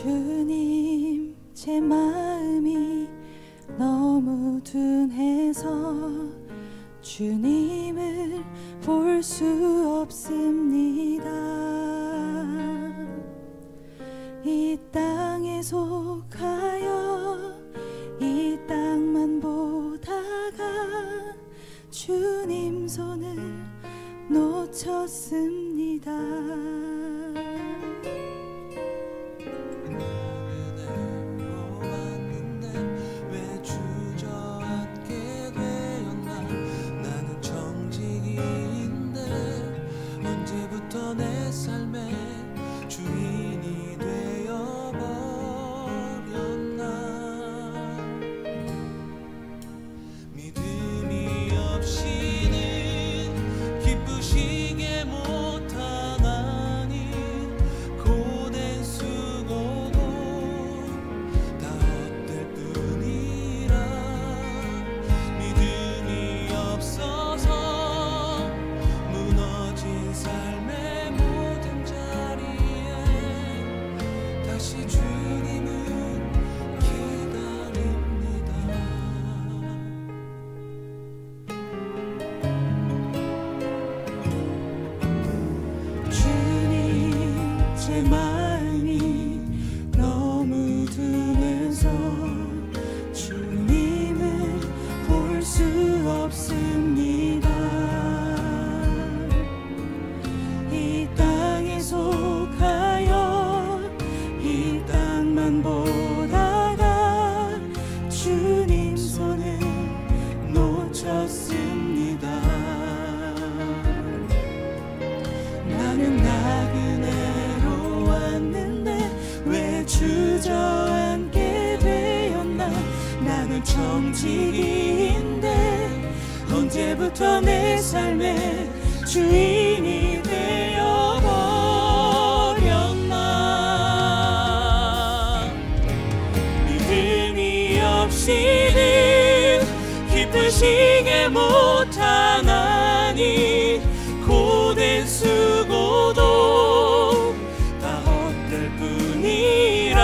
주님, 제 마음이 너무 둔해서 주님을 볼 수 없습니다. 이 땅에 속하여 이 땅만 보다가 주님 손을 놓쳤습니다. 내 삶의 주인이 되어버렸나. 믿음이 없이는 기쁘시게 못하나니 고된 수고도 다 헛될 뿐이라. 믿음이 없어서 무너진 삶에 다시 주님을 기다립니다. 주님, 제 마음이 너무 둔해서 주님을 볼 수 없습니다. 이 땅에 속하여 이 땅만 보다가 주님 손을 놓쳤습니다. 나는 나그네로 왔는데 왜 주저앉게 되었나. 나는 청지기인데 언제부터 내 삶의 주인이 되어버렸나. 믿음이 없이는 기쁘시게 못하나니 고된 수고도 다 헛될 뿐이라.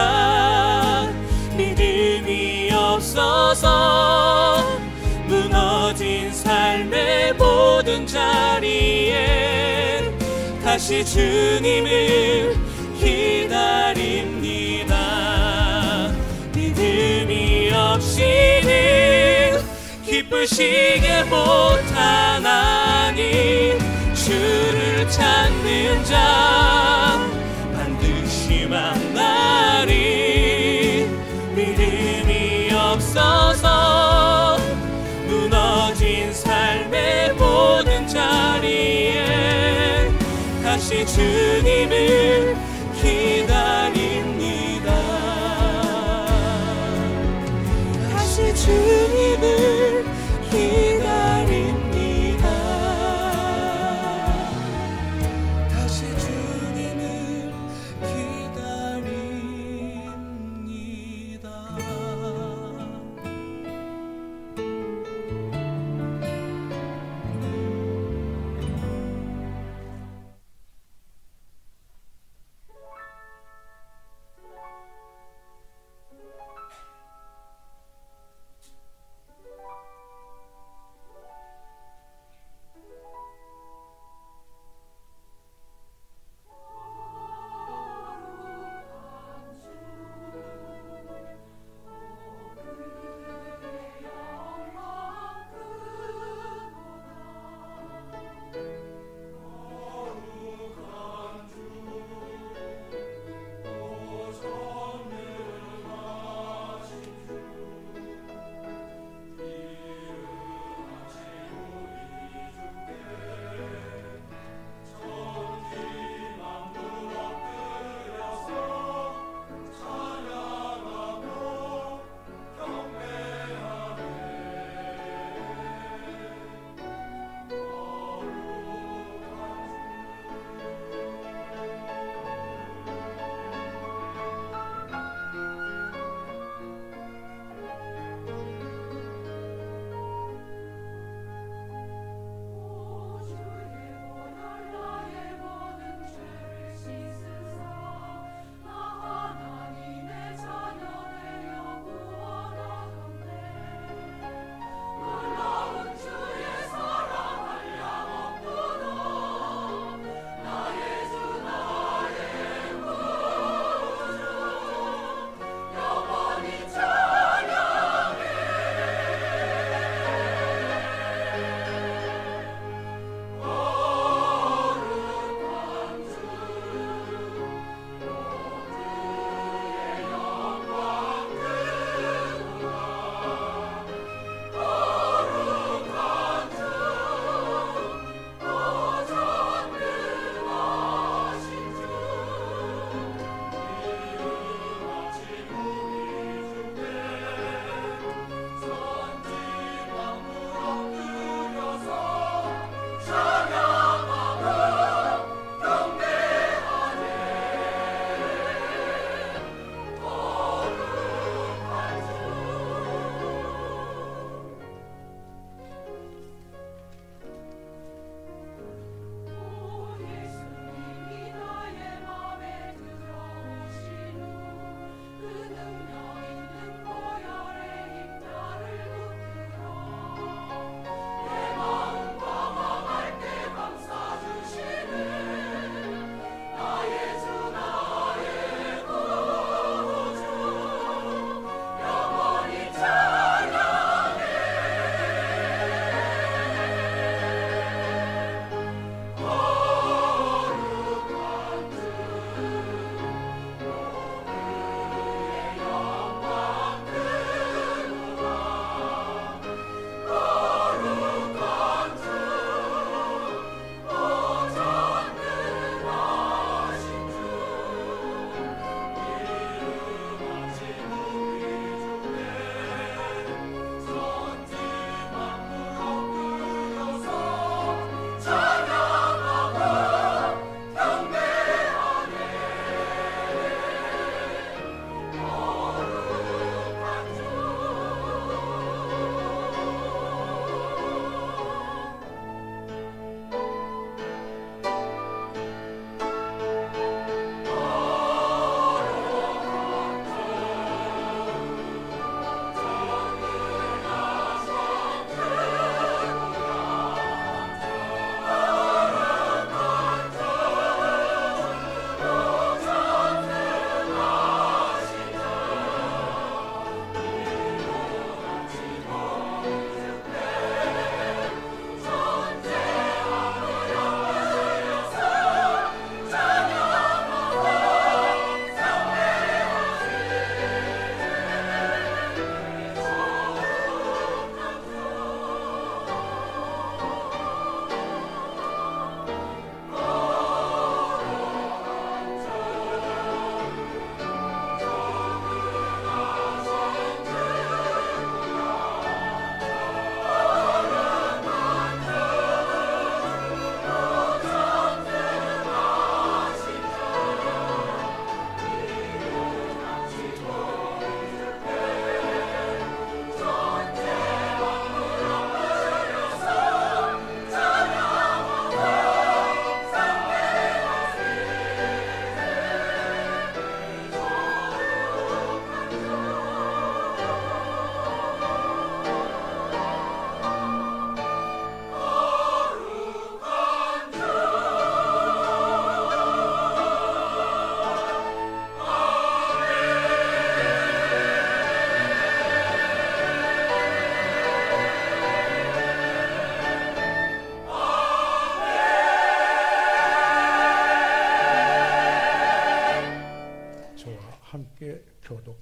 믿음이 없어서 무너진 삶의 모든 자리에 다시 주님을 기다립니다. 믿음이 없이는 기쁘시게 못하나니 주를 찾는 자 반드시 만나리. 믿음이 없어서 무너진 삶의 모든 자리에 다시 주님을 기다립니다. 다시 주님을 기다립니다. 다시 주님을 기다립니다.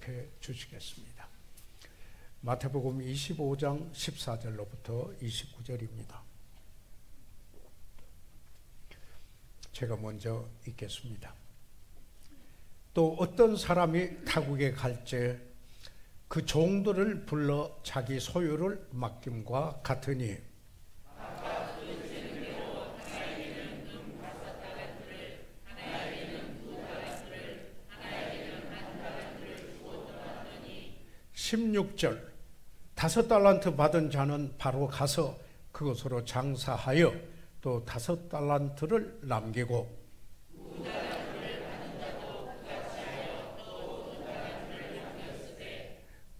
봉독해 주시겠습니다. 마태복음 25장 14절로부터 29절입니다. 제가 먼저 읽겠습니다. 또 어떤 사람이 타국에 갈지 그 종들을 불러 자기 소유를 맡김과 같으니 (16절) 5달란트 받은 자는 바로 가서 그것으로 장사하여 또 5달란트를 남기고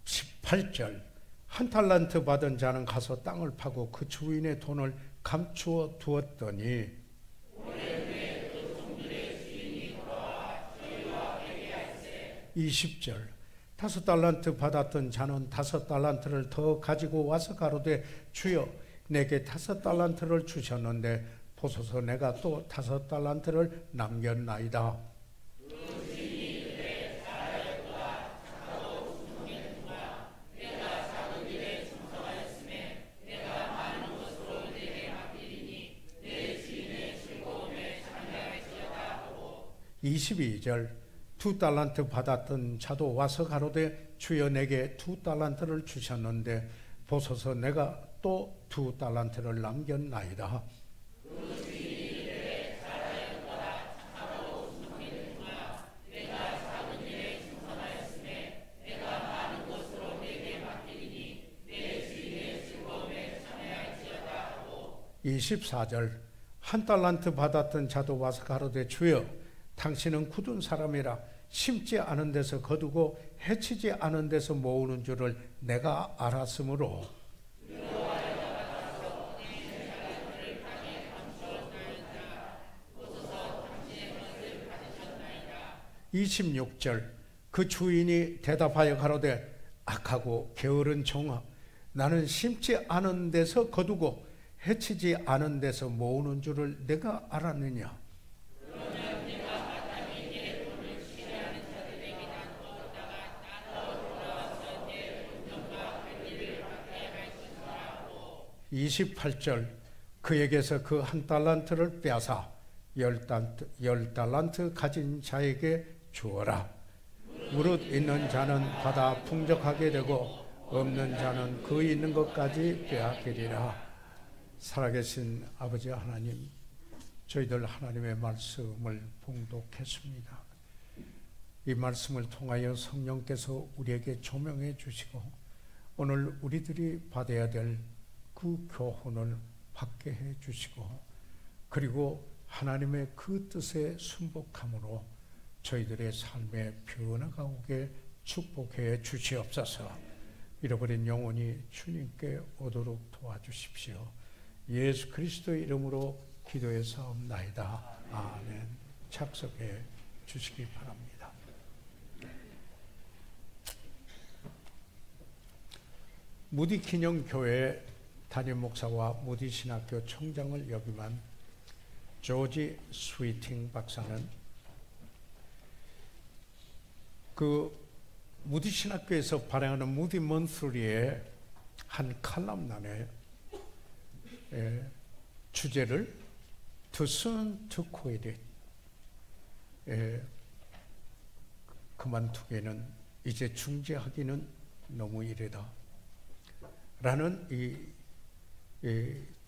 18절 1달란트 받은 자는 가서 땅을 파고 그 주인의 돈을 감추어 두었더니 20절 5달란트 받았던 자는 5달란트를 더 가지고 와서 가로되 주여 내게 5달란트를 주셨는데 보소서 내가 또 5달란트를 남겼나이다. (22절) 2달란트 받았던 자도 와서 가로되 주여 내게 2달란트를 주셨는데 보소서 내가 또 2달란트를 남겼나이다. (24절) 1달란트 받았던 자도 와서 가로되 주여 당신은 굳은 사람이라 심지 않은 데서 거두고 해치지 않은 데서 모으는 줄을 내가 알았으므로 26절 그 주인이 대답하여 가로되 악하고 게으른 종아 나는 심지 않은 데서 거두고 해치지 않은 데서 모으는 줄을 내가 알았느냐. 28절 그에게서 그 1달란트를 빼앗아 10달란트 가진 자에게 주어라. 무릇 있는 자는 받아 풍족하게 되고 없는 자는 그 있는 것까지 빼앗기리라. 살아계신 아버지 하나님, 저희들 하나님의 말씀을 봉독했습니다. 이 말씀을 통하여 성령께서 우리에게 조명해 주시고 오늘 우리들이 받아야 될 그 교훈을 받게 해 주시고 그리고 하나님의 그 뜻에 순복함으로 저희들의 삶에 변화가 오게 축복해 주시옵소서. 잃어버린 영혼이 주님께 오도록 도와주십시오. 예수 그리스도의 이름으로 기도해 사옵나이다. 아멘. 착석해 주시기 바랍니다. 무디 기념교회 담임 목사와 무디 신학교 총장을 역임한 조지 스위팅 박사는 그 무디 신학교에서 발행하는 무디 먼슬리의 한 칼럼란에 주제를 Too soon to quit it, 그만두기는 이제 중지하기는 너무 이르다 라는 이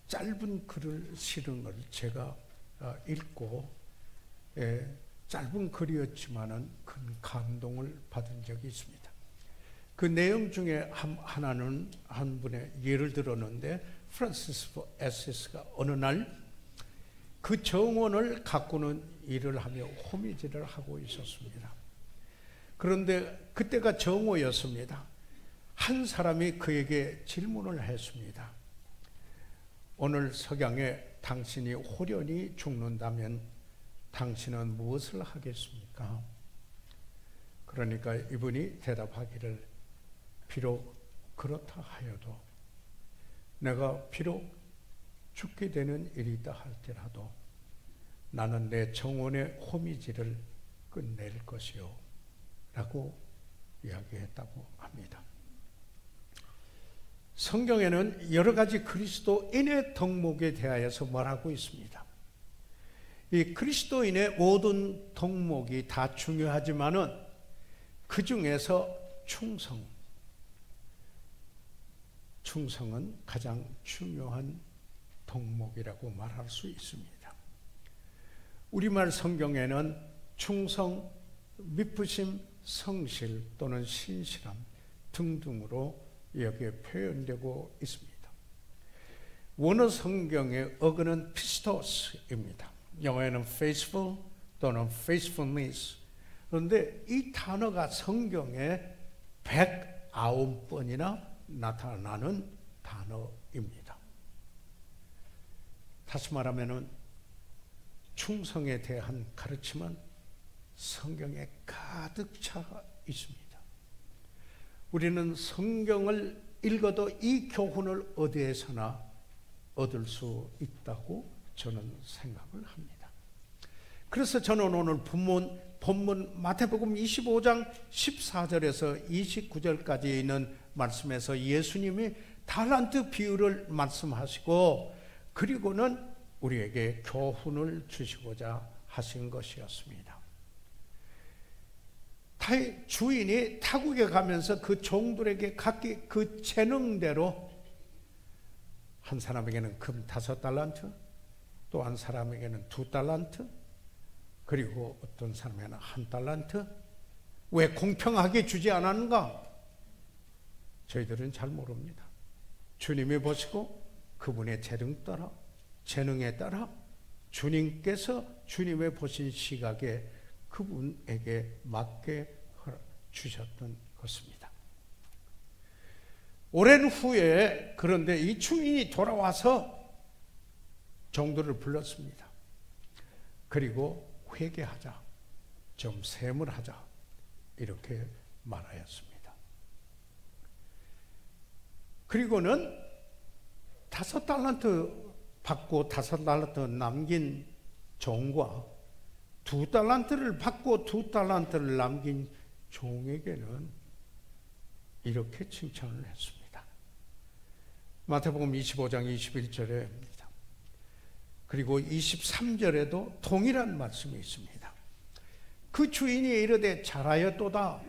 짧은 글을 실은 걸 제가 읽고 짧은 글이었지만은 큰 감동을 받은 적이 있습니다. 그 내용 중에 하나는 한 분의 예를 들었는데 프란시스 에시스가 어느 날 그 정원을 가꾸는 일을 하며 호미질을 하고 있었습니다. 그런데 그때가 정오였습니다. 한 사람이 그에게 질문을 했습니다. 오늘 석양에 당신이 홀연히 죽는다면 당신은 무엇을 하겠습니까? 그러니까 이분이 대답하기를 비록 그렇다 하여도 내가 비록 죽게 되는 일이 있다 할지라도 나는 내 정원의 호미질을 끝낼 것이요 라고 이야기했다고 합니다. 성경에는 여러 가지 그리스도인의 덕목에 대하여서 말하고 있습니다. 이 그리스도인의 모든 덕목이 다 중요하지만은 그 중에서 충성은 가장 중요한 덕목이라고 말할 수 있습니다. 우리말 성경에는 충성, 미쁘심, 성실 또는 신실함 등등으로 여기에 표현되고 있습니다. 원어 성경의 어근은 피스토스입니다. 영어에는 faithful 또는 faithfulness. 그런데 이 단어가 성경에 109번이나 나타나는 단어입니다. 다시 말하면 충성에 대한 가르침은 성경에 가득 차 있습니다. 우리는 성경을 읽어도 이 교훈을 어디에서나 얻을 수 있다고 저는 생각을 합니다. 그래서 저는 오늘 본문 마태복음 25장 14절에서 29절까지 있는 말씀에서 예수님이 달란트 비유를 말씀하시고 그리고는 우리에게 교훈을 주시고자 하신 것이었습니다. 주인이 타국에 가면서 그 종들에게 각기 그 재능대로 한 사람에게는 금 5달란트, 또 한 사람에게는 2달란트, 그리고 어떤 사람에게는 1달란트. 왜 공평하게 주지 않았는가? 저희들은 잘 모릅니다. 주님이 보시고 그분의 재능에 따라 주님께서 주님의 보신 시각에 그분에게 맞게 주셨던 것입니다. 오랜 후에 그런데 이 주인이 돌아와서 종들을 불렀습니다. 그리고 회개하자, 좀 셈을 하자 이렇게 말하였습니다. 그리고는 5달란트 받고 5달란트 남긴 종과 2달란트를 받고 2달란트를 남긴 종에게는 이렇게 칭찬을 했습니다. 마태복음 25장 21절에입니다. 그리고 23절에도 동일한 말씀이 있습니다. 그 주인이 이르되 잘하였도다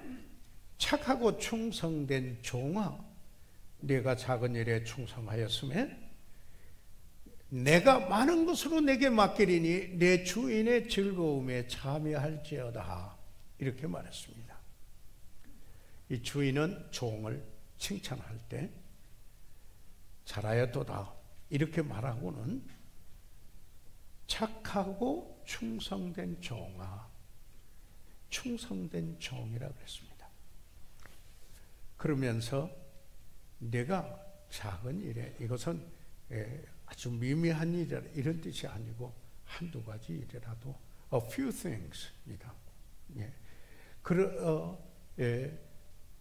착하고 충성된 종아, 네가 작은 일에 충성하였으면 내가 많은 것으로 내게 맡기리니 내 주인의 즐거움에 참여할지어다 이렇게 말했습니다. 이 주인은 종을 칭찬할 때 잘하였도다 이렇게 말하고는 착하고 충성된 종아, 충성된 종이라고 했습니다. 그러면서 내가 작은 일에, 이것은 아주 미미한 일이라 이런 뜻이 아니고 한두 가지 일이라도 a few things입니다.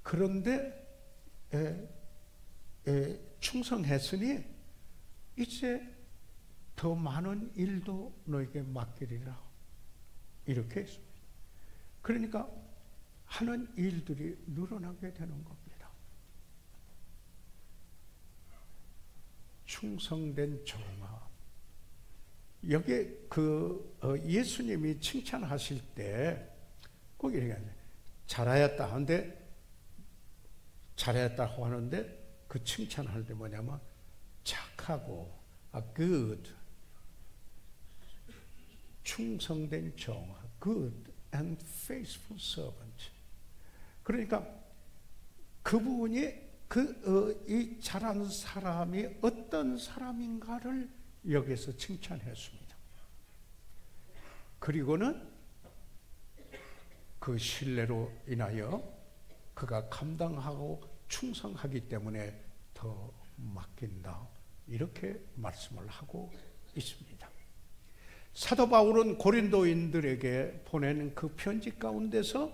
그런데 충성했으니 이제 더 많은 일도 너에게 맡기리라 이렇게 했습니다. 그러니까 하는 일들이 늘어나게 되는 겁니다. 충성된 종아. 여기에 예수님이 칭찬하실 때 꼭 이렇게 하죠. 잘하였다 하는데, 잘했다고 하는데 그 칭찬할 때 뭐냐면 착하고 good, 충성된 종아, good and faithful servant. 그러니까 그분이 이 잘하는 사람이 어떤 사람인가를 여기서 칭찬했습니다. 그리고는 그 신뢰로 인하여 그가 감당하고 충성하기 때문에 더 맡긴다 이렇게 말씀을 하고 있습니다. 사도 바울은 고린도인들에게 보낸 그 편지 가운데서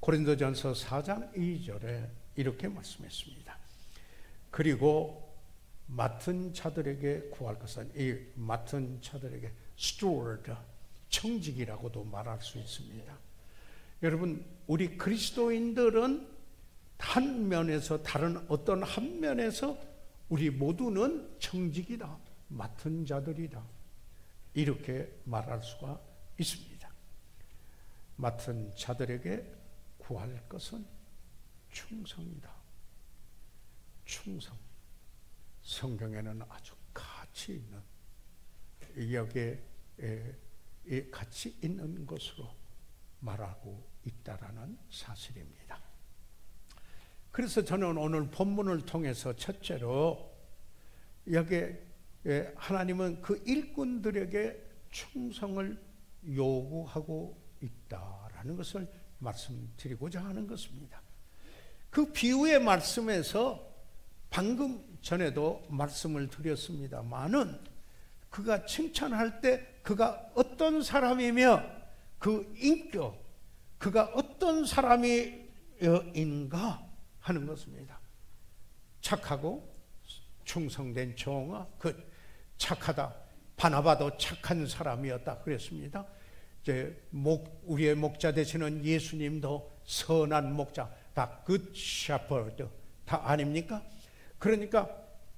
고린도전서 4장 2절에 이렇게 말씀했습니다. 그리고 맡은 자들에게 구할 것은, 이 맡은 자들에게 steward, 청직이라고도 말할 수 있습니다. 여러분, 우리 그리스도인들은 한 면에서 다른 어떤 한 면에서 우리 모두는 청직이다, 맡은 자들이다, 이렇게 말할 수가 있습니다. 맡은 자들에게 구할 것은 충성이다. 충성. 성경에는 아주 가치 있는, 여기에 가치 있는 것으로 말하고 있다라는 사실입니다. 그래서 저는 오늘 본문을 통해서 첫째로 여기에 하나님은 그 일꾼들에게 충성을 요구하고 있다라는 것을 말씀드리고자 하는 것입니다. 그 비유의 말씀에서 방금 전에도 말씀을 드렸습니다마는 그가 칭찬할 때 그가 어떤 사람이며 그 인격, 그가 어떤 사람인가 하는 것입니다. 착하고 충성된 종아, 그 착하다. 바나바도 착한 사람이었다 그랬습니다. 이제 우리의 목자 되시는 예수님도 선한 목자, 다 good shepherd 다 아닙니까? 그러니까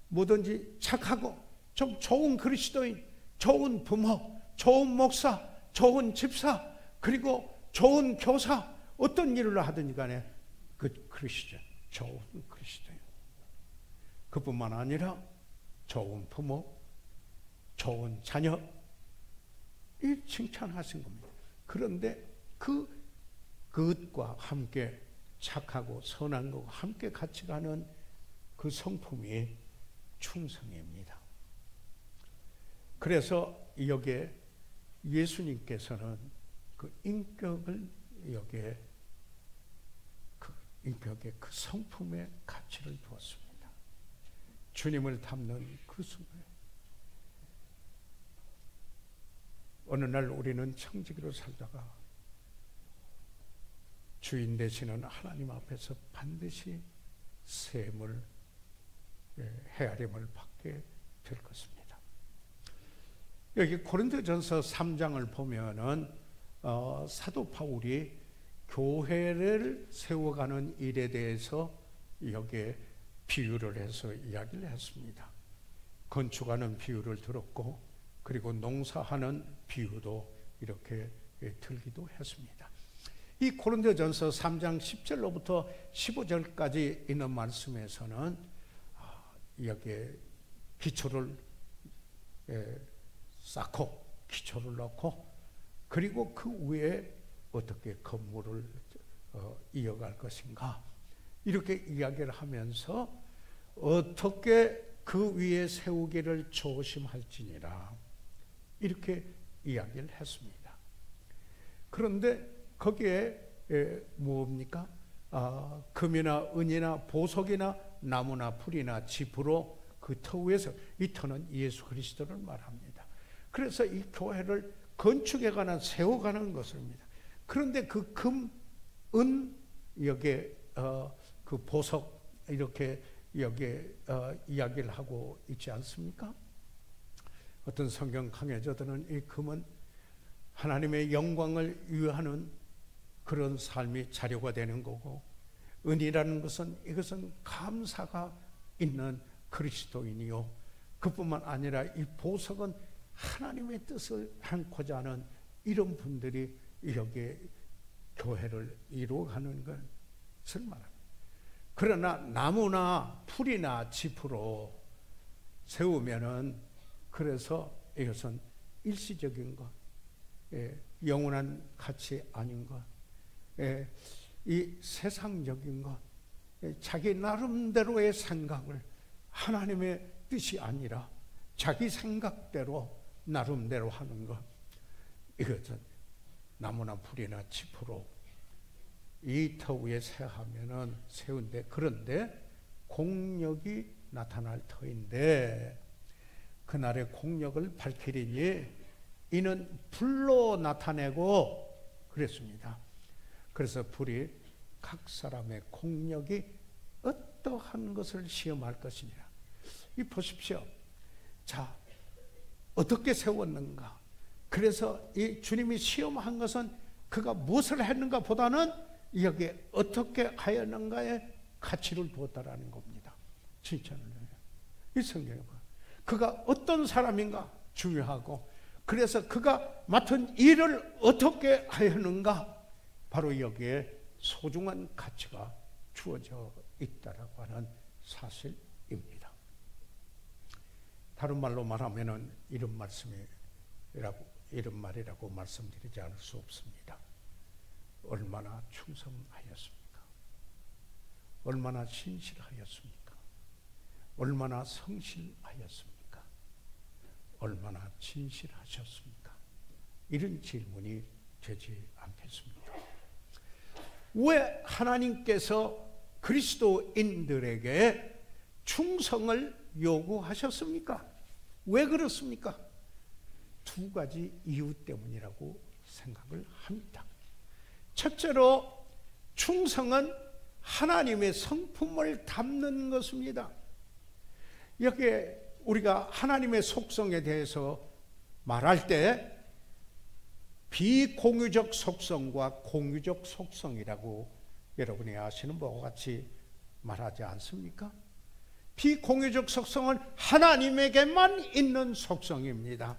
뭐든지 착하고 좀 좋은 그리스도인, 좋은 부모, 좋은 목사, 좋은 집사, 그리고 좋은 교사, 어떤 일을 하든지 간에 good Christian, 좋은 그리스도인. 그뿐만 아니라 좋은 부모, 좋은 자녀, 이 칭찬하신 겁니다. 그런데 그것과 함께 착하고 선한 것과 함께 같이 가는 그 성품이 충성입니다. 그래서 여기에 예수님께서는 그 인격을 여기에 그 인격의 그 성품의 가치를 두었습니다. 주님을 닮는 그 순간 어느 날 우리는 청지기로 살다가 주인 되시는 하나님 앞에서 반드시 셈을 헤아림을 받게 될 것입니다. 여기 고린도전서 3장을 보면은 사도 바울이 교회를 세워가는 일에 대해서 여기에 비유를 해서 이야기를 했습니다. 건축하는 비유를 들었고 그리고 농사하는 비유도 이렇게 들기도 했습니다. 이 고린도전서 3장 10절로부터 15절까지 있는 말씀에서는 여기에 기초를 쌓고 기초를 넣고 그리고 그 위에 어떻게 건물을 이어갈 것인가 이렇게 이야기를 하면서 어떻게 그 위에 세우기를 조심할지니라 이렇게 이야기를 했습니다. 그런데 거기에 뭡니까? 금이나 은이나 보석이나 나무나 풀이나 짚으로 그 터 위에서, 이 터는 예수 그리스도를 말합니다. 그래서 이 교회를 건축에 관한 세워가는 것입니다. 그런데 그 금, 은, 여기에 그 보석 이렇게 여기에 이야기를 하고 있지 않습니까? 어떤 성경 강해자들은 이 금은 하나님의 영광을 위하는 그런 삶이 자료가 되는 거고, 은이라는 것은 이것은 감사가 있는 그리스도인이요, 그뿐만 아니라 이 보석은 하나님의 뜻을 않고자 하는 이런 분들이 여기에 교회를 이루어가는 것을 말합니다. 그러나 나무나 풀이나 짚으로 세우면은, 그래서 이것은 일시적인 것, 영원한 가치 아닌 것, 이 세상적인 것, 자기 나름대로의 생각을, 하나님의 뜻이 아니라 자기 생각대로 나름대로 하는 것, 이것은 나무나 풀이나 짚으로 이 터 위에 세운데, 그런데 공력이 나타날 터인데 그날의 공력을 밝히리니 이는 불로 나타내고 그랬습니다. 그래서 불이 각 사람의 공력이 어떠한 것을 시험할 것이니라. 이 보십시오. 자, 어떻게 세웠는가? 그래서 이 주님이 시험한 것은 그가 무엇을 했는가 보다는 여기에 어떻게 하였는가에 가치를 두었다라는 겁니다. 칭찬을 해요. 이 성경에 봐. 그가 어떤 사람인가 중요하고, 그래서 그가 맡은 일을 어떻게 하였는가, 바로 여기에 소중한 가치가 주어져 있다라고 하는 사실입니다. 다른 말로 말하면은 이런 말이라고 말씀드리지 않을 수 없습니다. 얼마나 충성하였습니까? 얼마나 신실하였습니까? 얼마나 성실하였습니까? 얼마나 진실하셨습니까? 이런 질문이 되지 않겠습니까? 왜 하나님께서 그리스도인들에게 충성을 요구하셨습니까? 왜 그렇습니까? 두 가지 이유 때문이라고 생각을 합니다. 첫째로, 충성은 하나님의 성품을 담는 것입니다. 여기에 우리가 하나님의 속성에 대해서 말할 때 비공유적 속성과 공유적 속성이라고 여러분이 아시는 바와 같이 말하지 않습니까? 비공유적 속성은 하나님에게만 있는 속성입니다.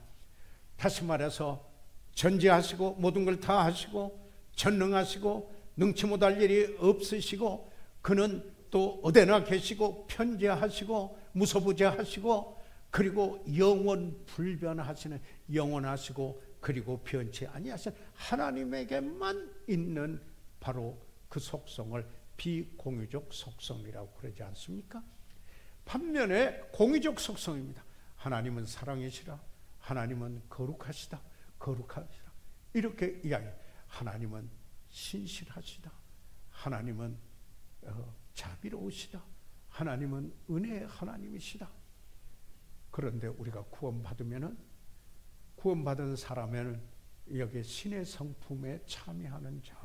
다시 말해서 전지하시고 모든 걸 다 하시고 전능하시고 능치 못할 일이 없으시고, 그는 또 어디나 계시고 편재하시고 무소부재하시고, 그리고 영원 불변하시는, 영원하시고 그리고 변치 아니하시는 하나님에게만 있는 바로 그 속성을 비공유적 속성이라고 그러지 않습니까? 반면에 공유적 속성입니다. 하나님은 사랑이시라, 하나님은 거룩하시다, 거룩하시다, 이렇게 이야기해요. 하나님은 신실하시다, 하나님은 자비로우시다, 하나님은 은혜의 하나님이시다. 그런데 우리가 구원받은 사람에는 여기 신의 성품에 참여하는 자,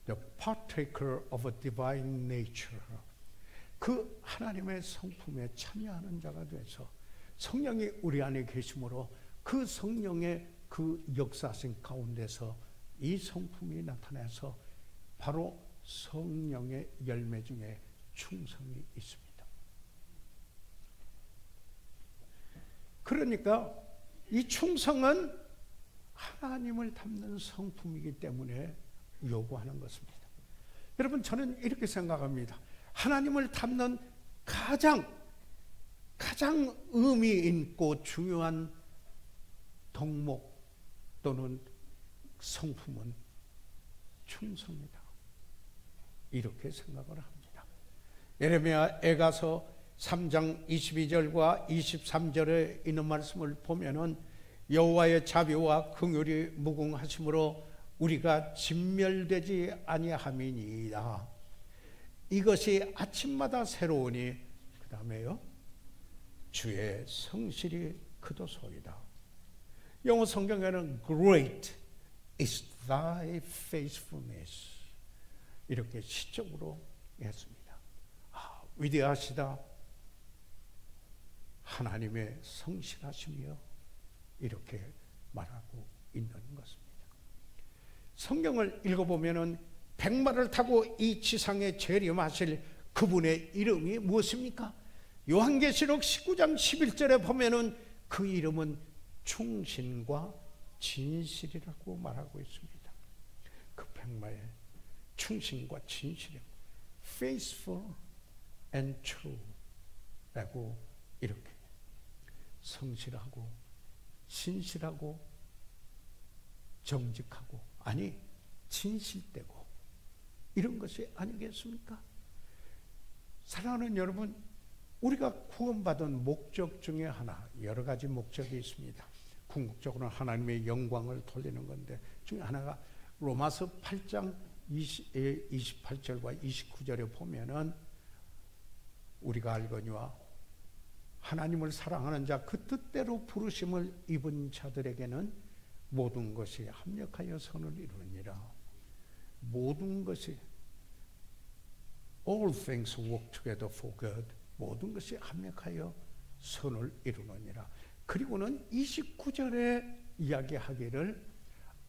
the partaker of a divine nature, 그 하나님의 성품에 참여하는 자가 돼서 성령이 우리 안에 계심으로 그 성령의 그 역사性가운데서 이 성품이 나타나서 바로 성령의 열매 중에 충성이 있습니다. 그러니까 이 충성은 하나님을 담는 성품이기 때문에 요구하는 것입니다. 여러분, 저는 이렇게 생각합니다. 하나님을 담는 가장 의미 있고 중요한 덕목 또는 성품은 충성이다, 이렇게 생각을 합니다. 예레미야 애가서 3장 22절과 23절에 있는 말씀을 보면은 여호와의 자비와 긍휼이 무궁하심으로 우리가 진멸되지 아니함이니이다. 이것이 아침마다 새로우니, 그 다음에요, 주의 성실이 그도소이다. 영어 성경에는 Great is thy faithfulness, 이렇게 시적으로 했습니다. 위대하시다, 하나님의 성실하심이요, 이렇게 말하고 있는 것입니다. 성경을 읽어보면은 백마를 타고 이 지상에 재림하실 그분의 이름이 무엇입니까? 요한계시록 19장 11절에 보면은 그 이름은 충신과 진실이라고 말하고 있습니다. 그 백마의 충신과 진실이 faithful and true 라고, 이렇게 성실하고 신실하고 정직하고, 아니 진실되고, 이런 것이 아니겠습니까? 사랑하는 여러분, 우리가 구원받은 목적 중에 하나, 여러 가지 목적이 있습니다. 궁극적으로는 하나님의 영광을 돌리는 건데, 중에 하나가 로마서 8장 28절과 29절에 보면은 우리가 알거니와 하나님을 사랑하는 자, 그 뜻대로 부르심을 입은 자들에게는 모든 것이 합력하여 선을 이루느니라. 모든 것이, all things work together for good, 모든 것이 합력하여 선을 이루느니라. 그리고는 29절에 이야기하기를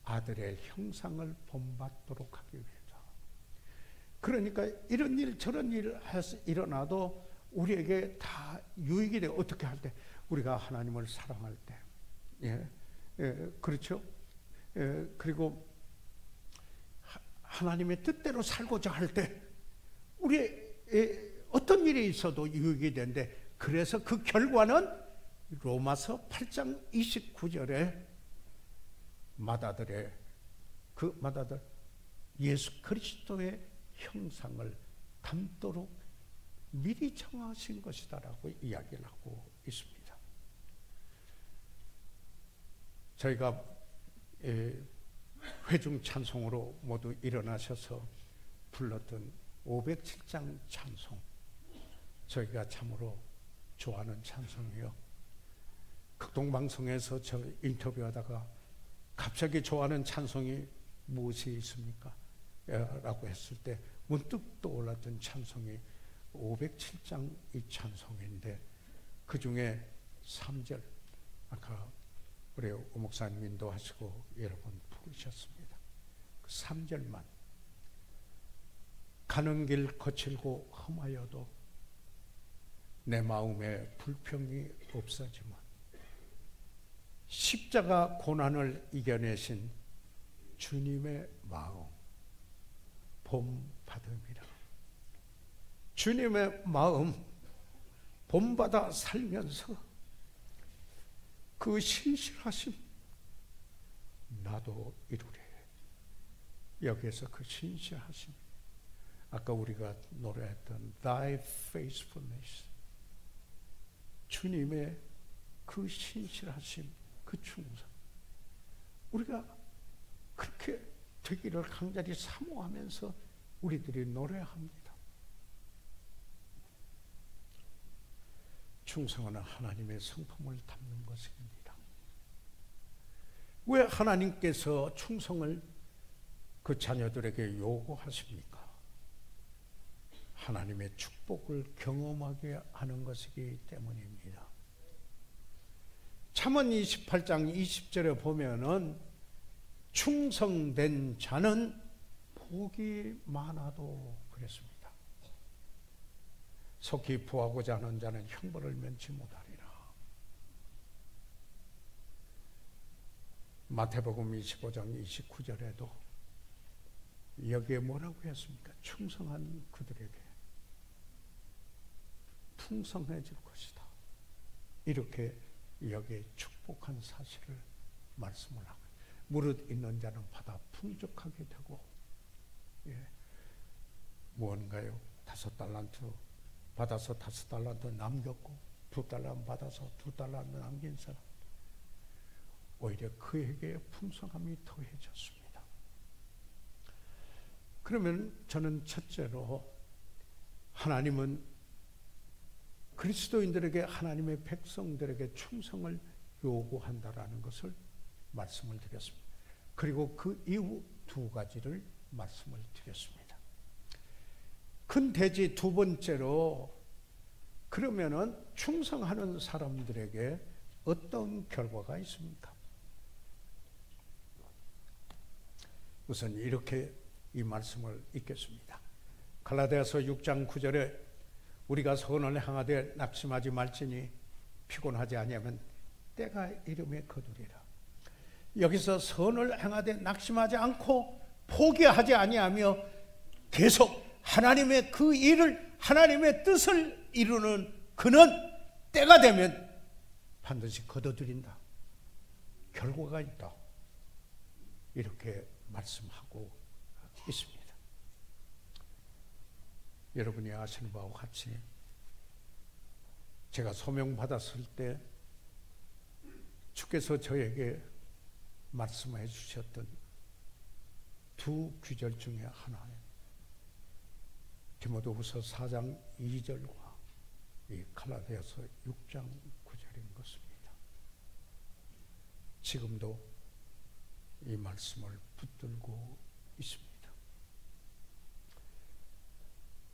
아들의 형상을 본받도록 하기 위해서, 그러니까 이런 일 저런 일 일어나도 우리에게 다 유익이 돼. 어떻게 할 때? 우리가 하나님을 사랑할 때. 그렇죠? 그리고 하나님의 뜻대로 살고자 할 때 우리의 어떤 일이 있어도 유익이 되는데, 그래서 그 결과는 로마서 8장 29절에 마다들 예수 그리스도의 형상을 닮도록 미리 정하신 것이다라고 이야기를 하고 있습니다. 저희가 회중 찬송으로 모두 일어나셔서 불렀던 507장 찬송, 저희가 참으로 좋아하는 찬송이요. 극동방송에서 저 인터뷰하다가 갑자기 좋아하는 찬송이 무엇이 있습니까? 라고 했을 때 문득 떠올랐던 찬송이 507장 이 찬송인데, 그 중에 3절, 아까 우리 오 목사님 인도하시고 여러분 부르셨습니다. 그 3절만, 가는 길 거칠고 험하여도 내 마음에 불평이 없어지만 십자가 고난을 이겨내신 주님의 마음 본받음이라. 주님의 마음 본받아 살면서 그 신실하심 나도 이루리. 여기에서 그 신실하심, 아까 우리가 노래했던 Thy faithfulness, 주님의 그 신실하심, 그 충성, 우리가 그렇게 되기를 간절히 사모하면서 우리들이 노래합니다. 충성은 하나님의 성품을 담는 것입니다. 왜 하나님께서 충성을 그 자녀들에게 요구하십니까? 하나님의 축복을 경험하게 하는 것이기 때문입니다. 잠언 28장 20절에 보면은 충성된 자는 복이 많아도 그랬습니다. 속히 부하고자 하는 자는 형벌을 면치 못하리라. 마태복음 25장 29절에도 여기에 뭐라고 했습니까? 충성한 그들에게 풍성해질 것이다. 이렇게 여기에 축복한 사실을 말씀을 하고, 무릇 있는 자는 받아 풍족하게 되고, 무언가요? 5달란트 받아서 5달란트 남겼고 2달란트 받아서 2달란트 남긴 사람, 오히려 그에게 풍성함이 더해졌습니다. 그러면 저는 첫째로 하나님은 그리스도인들에게, 하나님의 백성들에게 충성을 요구한다라는 것을 말씀을 드렸습니다. 그리고 그 이후 2가지를 말씀을 드렸습니다. 큰 대지 2번째로, 그러면은 충성하는 사람들에게 어떤 결과가 있습니까? 우선 이렇게 이 말씀을 읽겠습니다. 갈라디아서 6장 9절에 우리가 선을 행하되 낙심하지 말지니 피곤하지 아니하면 때가 이름에 거두리라. 여기서 선을 행하되 낙심하지 않고 포기하지 아니하며 계속 하나님의 그 일을, 하나님의 뜻을 이루는 그는 때가 되면 반드시 거둬들인다. 결과가 있다. 이렇게 말씀하고 있습니다. 여러분이 아시는 바와 같이 제가 소명받았을 때 주께서 저에게 말씀해 주셨던 2 구절 중에 하나는 디모데후서 4장 2절과 이 갈라디아서 6장 9절인 것입니다. 지금도 이 말씀을 붙들고 있습니다.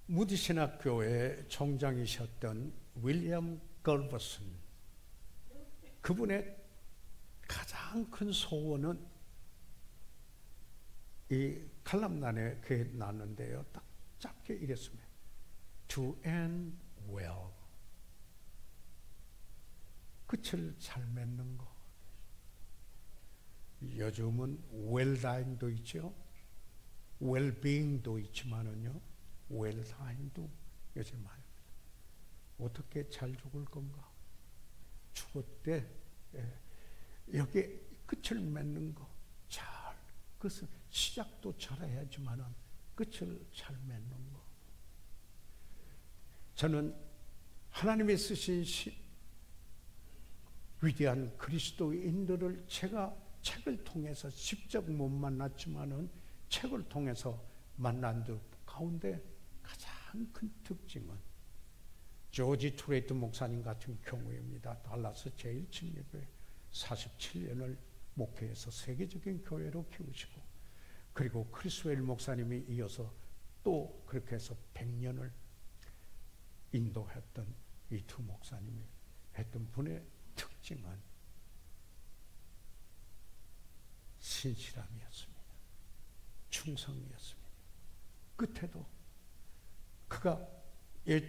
무디 신학교의 총장이셨던 윌리엄 걸버슨, 그분의 가장 큰 소원은 이 칼람난에 교회 났는데요, 딱 짧게 이랬습니다. To end well. 끝을 잘 맺는 거. 요즘은 웰다잉도 있죠. 웰빙도 있지만은요. 웰다잉도 요즘 많이. 어떻게 잘 죽을 건가? 죽을 때 여기 끝을 맺는 거. 잘. 그것은 시작도 잘해야지만은 끝을 잘 맺는 거. 저는 하나님이 쓰신 위대한 그리스도인들을 제가 책을 통해서 직접 못 만났지만은 책을 통해서 만난 들 가운데 가장 큰 특징은 조지 투레이트 목사님 같은 경우입니다. 달라스 제1침례교회 47년을 목회해서 세계적인 교회로 키우시고, 그리고 크리스웰 목사님이 이어서 또 그렇게 해서 100년을 인도했던 이 두 목사님이 했던 분의 특징은 신실함이었습니다. 충성이었습니다. 끝에도 그가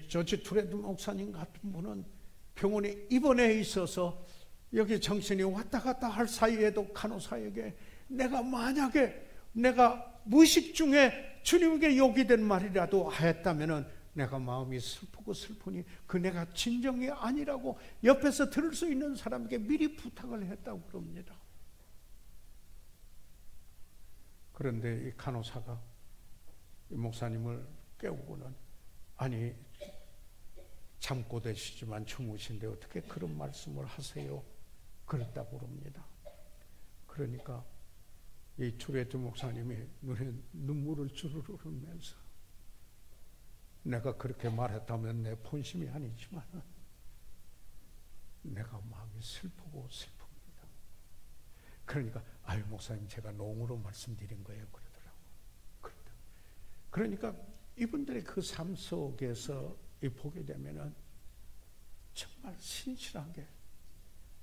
조지 투레이트 목사님 같은 분은 병원에 입원해 있어서 여기 정신이 왔다 갔다 할 사이에도 간호사에게 내가 만약에 내가 무의식 중에 주님에게 요기된 말이라도 하였다면은 내가 마음이 슬프고 슬프니 그 내가 진정이 아니라고 옆에서 들을 수 있는 사람에게 미리 부탁을 했다고 그럽니다. 그런데 이 간호사가 이 목사님을 깨우고는 아니 잠꼬대시지만 주무신데 어떻게 그런 말씀을 하세요? 그랬다고 그럽니다. 그러니까 이 투레이트 목사님이 눈에 눈물을 주르르 흘리면서 내가 그렇게 말했다면 내 본심이 아니지만 내가 마음이 슬프고 슬픕니다. 그러니까 아유 목사님 제가 농으로 말씀드린 거예요 그러더라고. 그러니까 이분들의 그 삶 속에서 보게 되면은 정말 신실하게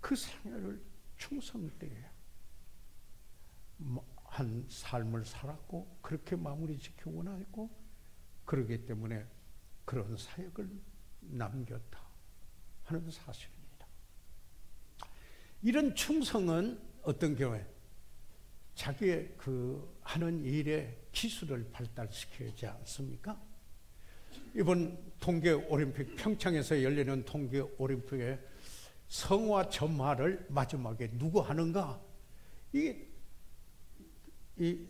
그 생애를 충성되게 한 삶을 살았고 그렇게 마무리 지키고 나했고, 그러기 때문에 그런 사역을 남겼다 하는 사실입니다. 이런 충성은 어떤 경우에 자기의 그 하는 일의 기술을 발달시키지 않습니까? 이번 동계올림픽 평창에서 열리는 동계올림픽에 성화 점화를 마지막에 누구 하는가? 이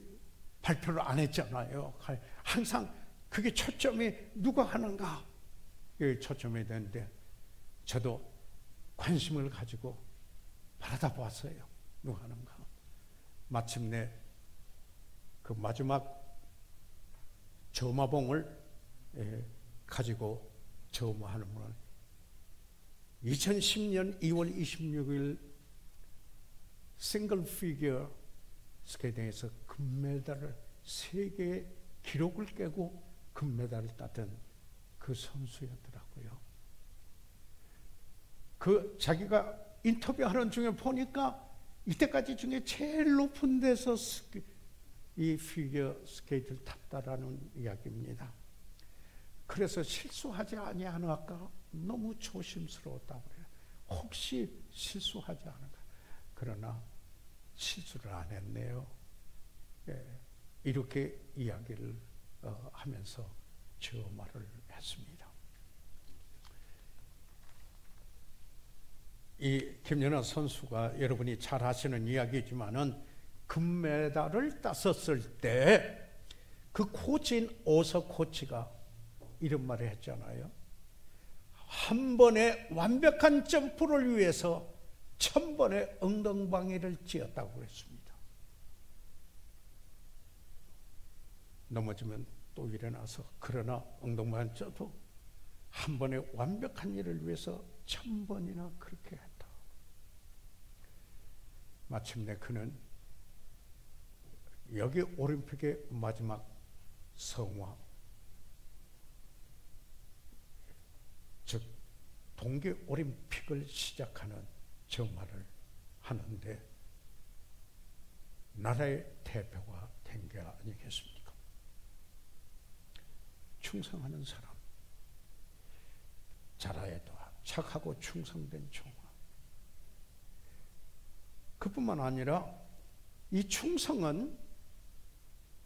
발표를 안 했잖아요. 항상 그게 초점이 누가 하는가? 이게 초점이 되는데 저도 관심을 가지고 바라다 보았어요. 누가 하는가? 마침내 그 마지막 점화봉을 가지고 점화하는 분은 2010년 2월 26일 싱글 피겨 스케이팅에서 금메달을 세계 기록을 깨고 금메달을 땄던 그 선수였더라고요. 그 자기가 인터뷰하는 중에 보니까 이때까지 중에 제일 높은 데서 이 피겨 스케이트를 탔다라는 이야기입니다. 그래서 실수하지 아니하는가 너무 조심스러웠다고 그래요. 혹시 실수하지 않을까? 그러나 실수를 안 했네요. 이렇게 이야기를 하면서 저 말을 했습니다. 이 김연아 선수가 여러분이 잘 아시는 이야기지만은 금메달을 땄었을 때 그 코치인 오서 코치가 이런 말을 했잖아요. 한 번의 완벽한 점프를 위해서 1000번의 엉덩방이를 찧었다고 그랬습니다. 넘어지면 또 일어나서 그러나 엉덩방을 쪄도 한 번의 완벽한 일을 위해서 1000번이나 그렇게 했다. 마침내 그는 여기 올림픽의 마지막 성화, 즉 동계올림픽을 시작하는 저 말을 하는데 나라의 대표가 된 게 아니겠습니까? 충성하는 사람, 자라에도 착하고 충성된 종아. 그뿐만 아니라 이 충성은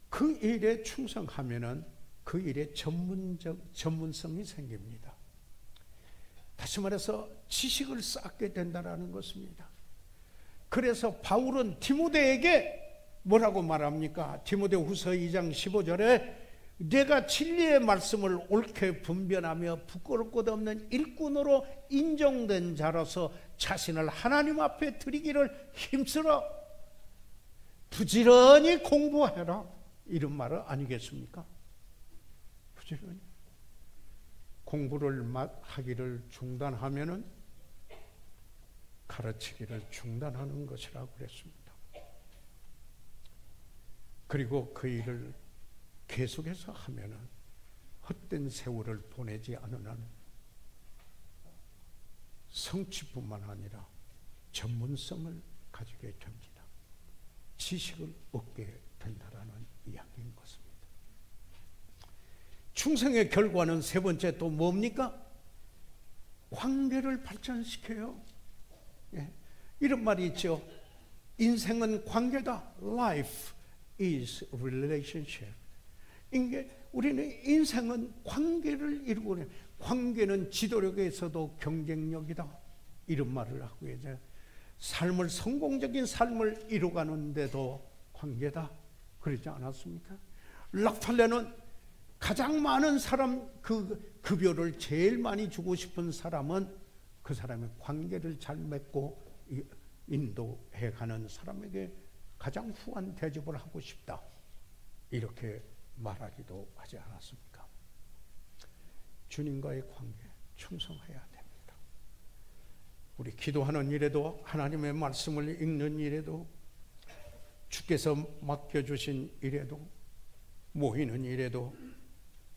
그 일에 충성하면은 그 일에 전문성이 생깁니다. 다시 말해서 지식을 쌓게 된다는 것입니다. 그래서 바울은 디모데에게 뭐라고 말합니까? 디모데후서 2장 15절에 내가 진리의 말씀을 옳게 분별하며 부끄러울 것 없는 일꾼으로 인정된 자로서 자신을 하나님 앞에 드리기를 힘쓰라. 부지런히 공부해라. 이런 말은 아니겠습니까? 부지런히 공부를 하기를 중단하면은 가르치기를 중단하는 것이라고 그랬습니다. 그리고 그 일을 계속해서 하면은 헛된 세월을 보내지 않은 한 성취뿐만 아니라 전문성을 가지게 됩니다. 지식을 얻게 된다라는 이야기인 것입니다. 충성의 결과는 세 번째 또 뭡니까? 관계를 발전시켜요. 예. 이런 말이 있죠. 인생은 관계다. Life is relationship. 우리는 인생은 관계를 이루고 있는, 관계는 지도력에서도 경쟁력이다. 이런 말을 하고 이제 삶을, 성공적인 삶을 이루가는데도 관계다. 그러지 않았습니까? 락팔레는 가장 많은 사람, 그 급여를 제일 많이 주고 싶은 사람은 그 사람의 관계를 잘 맺고 인도해 가는 사람에게 가장 후한 대접을 하고 싶다. 이렇게 말하기도 하지 않았습니까? 주님과의 관계 충성해야 됩니다. 우리 기도하는 일에도, 하나님의 말씀을 읽는 일에도, 주께서 맡겨주신 일에도, 모이는 일에도,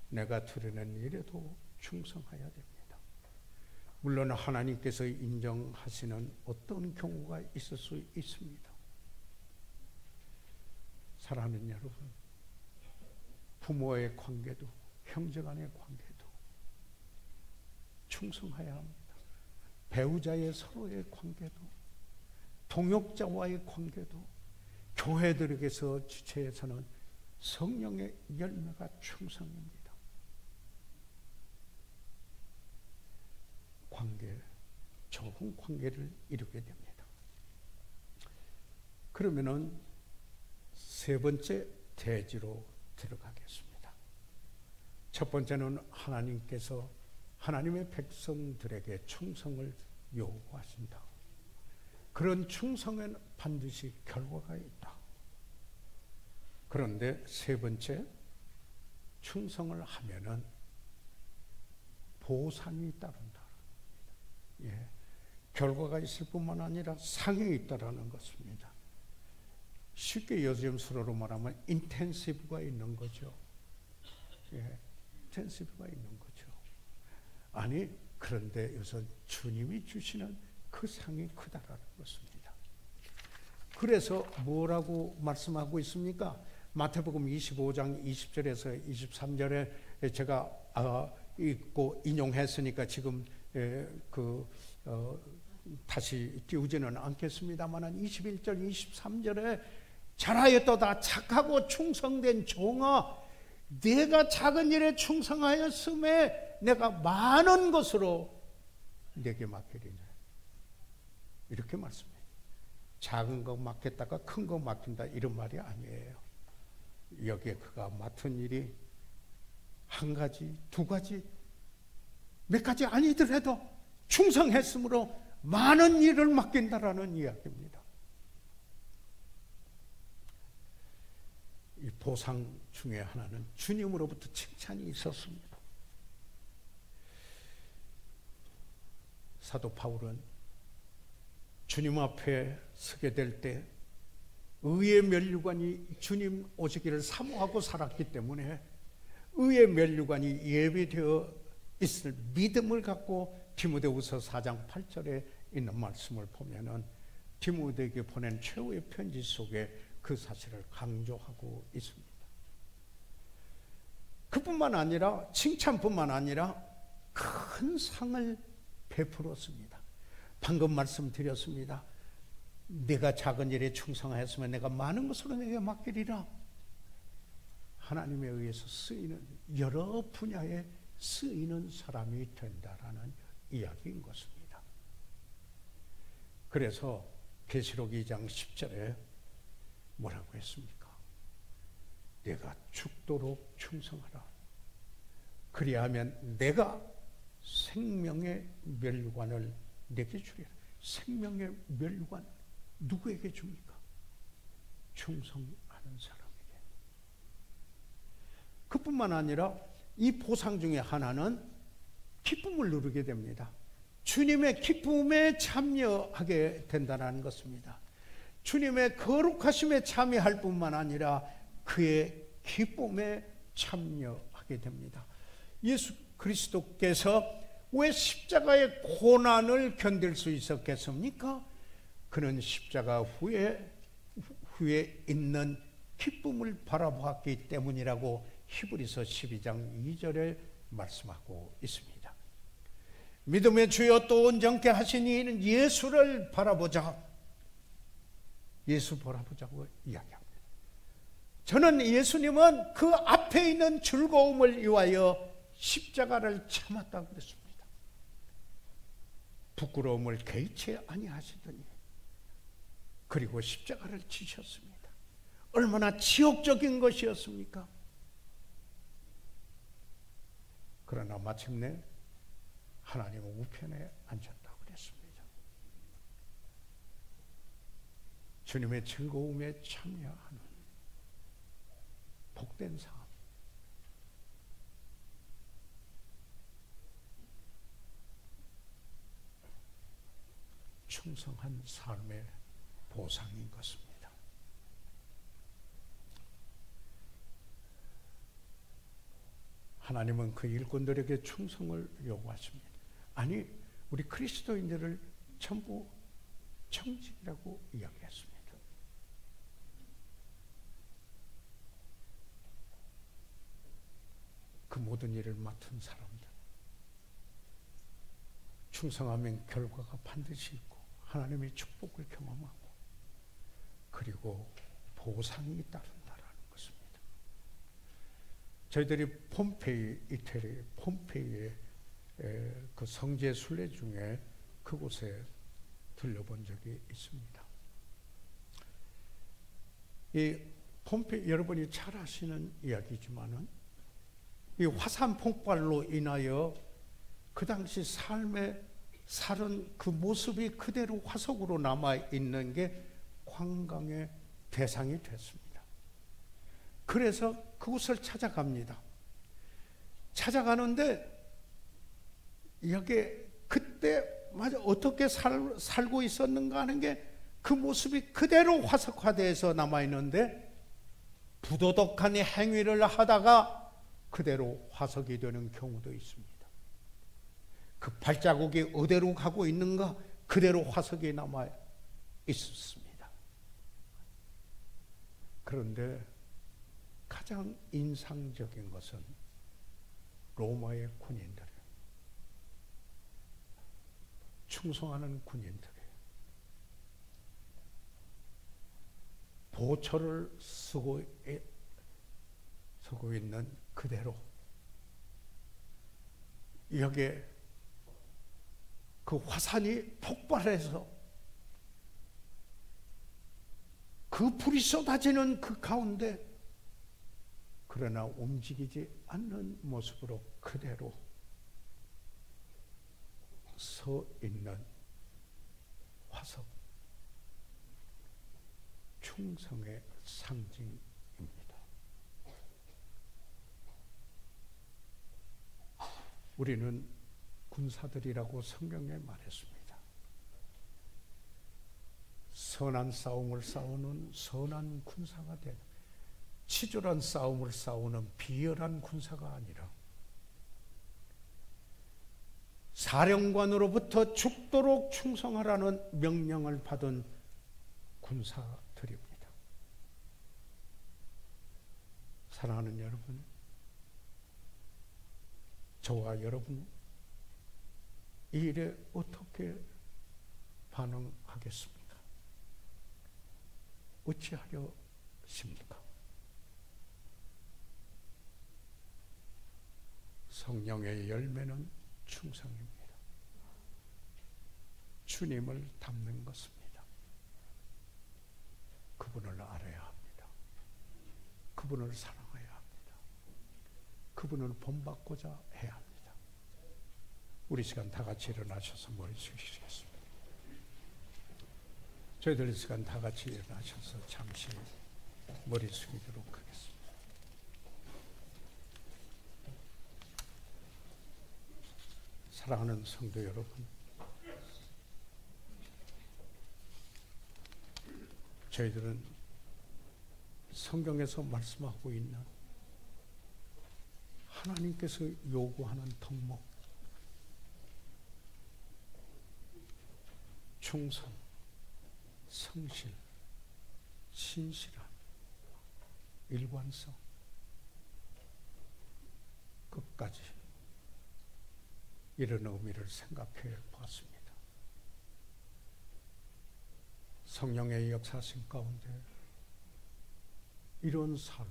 내가 드리는 일에도 충성해야 됩니다. 물론 하나님께서 인정하시는 어떤 경우가 있을 수 있습니다. 사랑하는 여러분, 부모의 관계도, 형제 간의 관계도 충성해야 합니다. 배우자의 서로의 관계도, 동역자와의 관계도, 교회들에게서 지체에서는 성령의 열매가 충성입니다. 관계, 좋은 관계를 이루게 됩니다. 그러면은 세 번째 대지로 들어가겠습니다. 첫 번째는 하나님께서 하나님의 백성들에게 충성을 요구하신다. 그런 충성에는 반드시 결과가 있다. 그런데 세 번째, 충성을 하면은 보상이 따른다. 예, 결과가 있을 뿐만 아니라 상이 있다라는 것입니다. 쉽게 요즘 수로로 말하면 인텐시브가 있는 거죠. 예, 인텐시브가 있는 거죠. 아니, 그런데 여기서 주님이 주시는 그 상이 크다라는 것입니다. 그래서 뭐라고 말씀하고 있습니까? 마태복음 25장 20절에서 23절에 제가 읽고 인용했으니까 지금 다시 띄우지는 않겠습니다만 21절 23절에 잘하였도다 착하고 충성된 종아, 내가 작은 일에 충성하였음에 내가 많은 것으로 내게 맡기리니. 이렇게 말씀해요. 작은 거 맡겼다가 큰 거 맡긴다 이런 말이 아니에요. 여기에 그가 맡은 일이 한 가지, 두 가지, 몇 가지 아니더라도 충성했으므로 많은 일을 맡긴다라는 이야기입니다. 이 보상 중에 하나는 주님으로부터 칭찬이 있었습니다. 사도 바울은 주님 앞에 서게 될 때 의의 면류관이 주님 오시기를 사모하고 살았기 때문에 의의 면류관이 예비되어 있을 믿음을 갖고 디모데후서 4장 8절에 있는 말씀을 보면은 디모데에게 보낸 최후의 편지 속에 그 사실을 강조하고 있습니다. 2 디모데후서 4장 8절에 있는 말씀을 보면은 디모데에게 보낸 최후의 편지 속에 그 사실을 강조하고 있습니다. 2 디모데후서 4장 8절에 있는 말씀을 보면은 디모데에게 보낸 최후의 편지 속에 그 사실을 강조하고 있습니다. 그뿐만 아니라 칭찬뿐만 아니라 큰 상을 베풀었습니다. 방금 말씀드렸습니다. 내가 작은 일에 충성하였으면 내가 많은 것으로 내게 맡기리라. 하나님에 의해서 쓰이는 여러 분야에 쓰이는 사람이 된다라는 이야기인 것입니다. 그래서 계시록 2장 10절에 뭐라고 했습니까? 내가 죽도록 충성하라. 그리하면 내가 생명의 멸관을 내게 주리라. 생명의 멸관 누구에게 줍니까? 충성하는 사람에게. 그뿐만 아니라 이 보상 중에 하나는 기쁨을 누리게 됩니다. 주님의 기쁨에 참여하게 된다는 것입니다. 주님의 거룩하심에 참여할 뿐만 아니라 그의 기쁨에 참여하게 됩니다. 예수 그리스도께서 왜 십자가의 고난을 견딜 수 있었겠습니까? 그는 십자가 후에 있는 기쁨을 바라보았기 때문이라고 히브리서 12장 2절에 말씀하고 있습니다. 믿음의 주여 또 온전케 하시니 이는 예수를 바라보자. 예수 바라보자고 이야기합니다. 저는 예수님은 그 앞에 있는 즐거움을 위하여 십자가를 참았다고 그랬습니다. 부끄러움을 개의치 아니하시더니 그리고 십자가를 지셨습니다. 얼마나 지옥적인 것이었습니까? 그러나 마침내 하나님 우편에 앉았다고 그랬습니다. 주님의 즐거움에 참여하는 복된 삶. 충성한 삶의 보상인 것입니다. 하나님은 그 일꾼들에게 충성을 요구하십니다. 아니, 우리 그리스도인들을 전부 청직이라고 이야기했습니다. 그 모든 일을 맡은 사람들, 충성하면 결과가 반드시 있고 하나님의 축복을 경험하고 그리고 보상이 따른다라는 것입니다. 저희들이 폼페이, 이태리 폼페이의 그 성지 순례 중에 그곳에 들려본 적이 있습니다. 이 폼페이, 여러분이 잘 아시는 이야기지만은 이 화산 폭발로 인하여 그 당시 삶에 살은 그 모습이 그대로 화석으로 남아있는 게 관광의 대상이 됐습니다. 그래서 그곳을 찾아갑니다. 찾아가는데 여기 그때 맞아 어떻게 살고 있었는가 하는 게 그 모습이 그대로 화석화돼서 남아있는데 부도덕한 행위를 하다가 그대로 화석이 되는 경우도 있습니다. 그 발자국이 어디로 가고 있는가 그대로 화석이 남아 있었습니다. 그런데 가장 인상적인 것은 로마의 군인들, 충성하는 군인들이 보초를 쓰고 있는 그대로 여기에 그 화산이 폭발해서 그 불이 쏟아지는 그 가운데 그러나 움직이지 않는 모습으로 그대로 서 있는 화석, 충성의 상징입니다. 우리는 군사들이라고 성경에 말했습니다. 선한 싸움을 싸우는 선한 군사가 되는, 치졸한 싸움을 싸우는 비열한 군사가 아니라 사령관으로부터 죽도록 충성하라는 명령을 받은 군사들입니다. 사랑하는 여러분, 저와 여러분 이 일에 어떻게 반응하겠습니까? 어찌하려 십니까? 성령의 열매는 충성입니다. 주님을 닮는 것입니다. 그분을 알아야 합니다. 그분을 사랑해야 합니다. 그분을 본받고자 해야 합니다. 우리 시간 다 같이 일어나셔서 머리 숙이시겠습니다. 저희들 이 시간 다 같이 일어나셔서 잠시 머리 숙이도록 하겠습니다. 사랑하는 성도 여러분, 저희들은 성경에서 말씀하고 있는 하나님께서 요구하는 덕목, 충성, 성실, 신실함, 일관성, 끝까지 이런 의미를 생각해 보았습니다. 성령의 역사심 가운데 이런 삶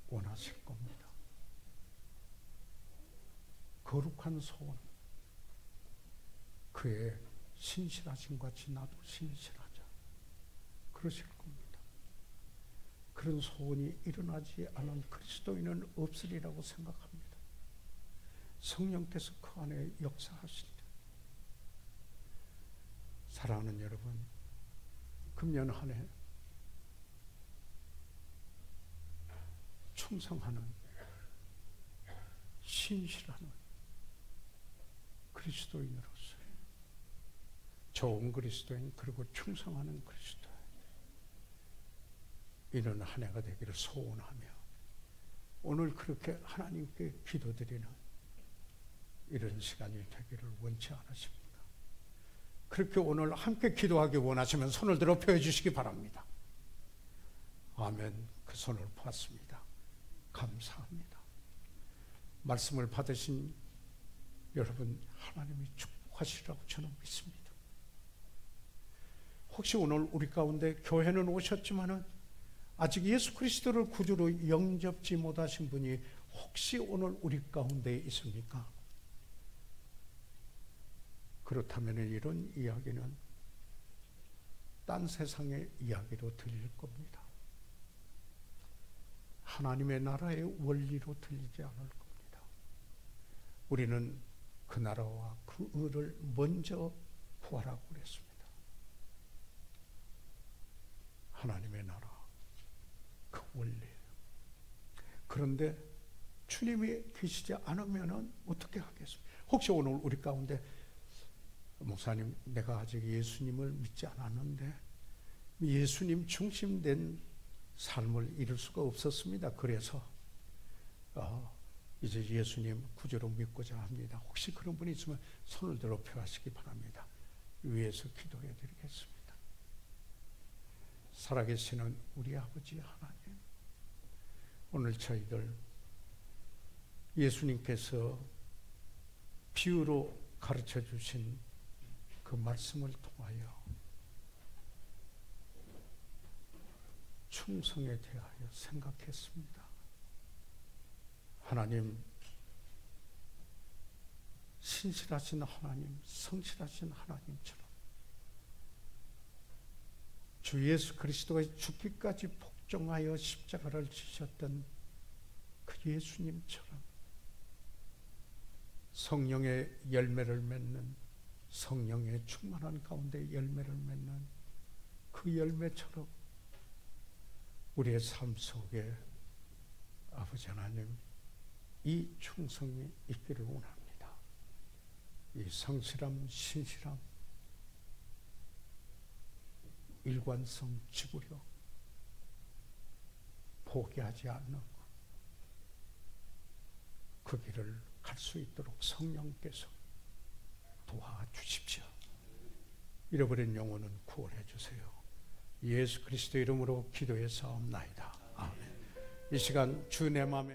원하실 겁니다. 거룩한 소원, 그의 신실하심 같이 나도 신실하자, 그러실 겁니다. 그런 소원이 일어나지 않은 그리스도인은 없으리라고 생각합니다. 성령께서 그 안에 역사하신다. 사랑하는 여러분, 금년 한 해 충성하는, 신실하는 그리스도인으로서, 좋은 그리스도인, 그리고 충성하는 그리스도인, 이런 한 해가 되기를 소원하며 오늘 그렇게 하나님께 기도드리는 이런 시간이 되기를 원치 않으십니까? 그렇게 오늘 함께 기도하기 원하시면 손을 들어 펴주시기 바랍니다. 아멘. 그 손을 보았습니다. 감사합니다. 말씀을 받으신 여러분, 하나님이 축복하시리라고 저는 믿습니다. 혹시 오늘 우리 가운데 교회는 오셨지만은 아직 예수 그리스도를 구주로 영접지 못하신 분이 혹시 오늘 우리 가운데 있습니까? 그렇다면 이런 이야기는 딴 세상의 이야기로 들릴 겁니다. 하나님의 나라의 원리로 들리지 않을 겁니다. 우리는 그 나라와 그 의를 먼저 구하라고 그랬습니다. 하나님의 나라, 그 원리. 그런데 주님이 계시지 않으면 어떻게 하겠습니까? 혹시 오늘 우리 가운데 목사님, 내가 아직 예수님을 믿지 않았는데 예수님 중심된 삶을 이룰 수가 없었습니다. 그래서 이제 예수님 구주로 믿고자 합니다. 혹시 그런 분이 있으면 손을 들어 펴시기 바랍니다. 위에서 기도해 드리겠습니다. 살아계시는 우리 아버지 하나님, 오늘 저희들 예수님께서 비유로 가르쳐 주신 그 말씀을 통하여 충성에 대하여 생각했습니다. 하나님, 신실하신 하나님, 성실하신 하나님처럼 주 예수 그리스도가 죽기까지 복종하여 십자가를 지셨던 그 예수님처럼 성령의 열매를 맺는, 성령의 충만한 가운데 열매를 맺는 그 열매처럼 우리의 삶 속에 아버지 하나님, 이 충성이 있기를 원합니다. 이 성실함, 신실함, 일관성, 지구력, 포기하지 않는 그 길을 갈 수 있도록 성령께서 도와주십시오. 잃어버린 영혼은 구원해 주세요. 예수 그리스도 이름으로 기도해 사옵나이다. 아멘. 이 시간 주 내 마음에